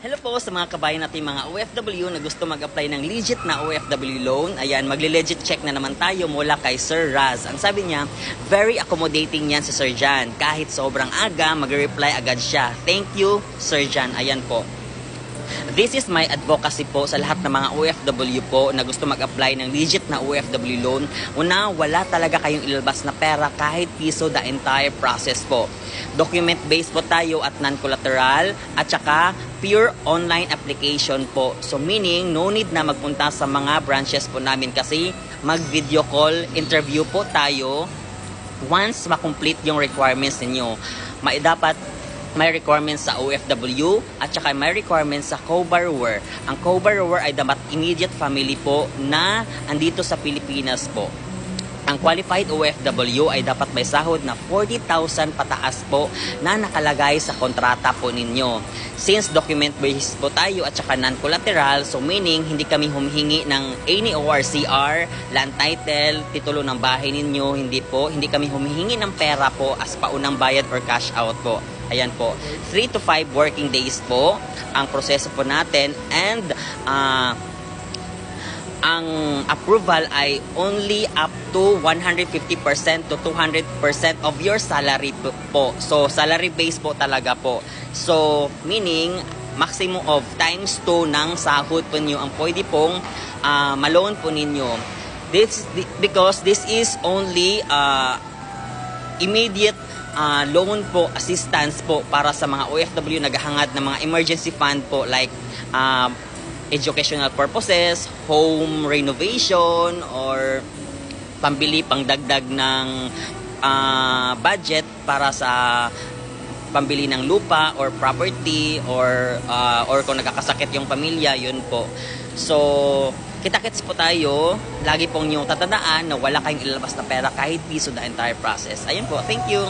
Hello po sa mga kabayan natin mga OFW na gusto mag-apply ng legit na OFW loan. Ayan, magle-legit check na naman tayo mula kay Sir Raz. Ang sabi niya, very accommodating yan si Sir Jan. Kahit sobrang aga, mag-reply agad siya. Thank you, Sir Jan. Ayan po. This is my advocacy po sa lahat ng mga OFW po na gusto mag-apply ng legit na OFW loan. Una, wala talaga kayong ilalabas na pera kahit piso the entire process po. Document-based po tayo at non-collateral at saka pure online application po. So meaning, no need na magpunta sa mga branches po namin kasi mag-video call, interview po tayo once ma-complete yung requirements ninyo. Dapat may requirements sa OFW at saka may requirements sa co-borrower. Ang co-borrower ay dapat immediate family po na andito sa Pilipinas po. Ang qualified OFW ay dapat may sahod na 40,000 pataas po na nakalagay sa kontrata po ninyo. Since document-based po tayo at saka non-collateral, so meaning hindi kami humihingi ng any ORCR, land title, titulo ng bahay ninyo, hindi kami humihingi ng pera po as paunang bayad or cash out po. Ayan po, 3 to 5 working days po ang proseso po natin and ang approval ay only up to 150% to 200% of your salary po. So, salary base po talaga po. So, meaning, maximum of times 2 ng sahod po ninyo ang pwede pong ma-loan po ninyo. Because this is only immediate loan po, assistance po para sa mga OFW naghahangad ng mga emergency fund po like educational purposes, home renovation, or pambili, pangdagdag ng budget para sa pambili ng lupa or property or kung nagkakasakit yung pamilya, yun po. So, kita-kits po tayo. Lagi pong yung tatandaan na wala kayong ilalabas na pera kahit piso the entire process. Ayun po, thank you!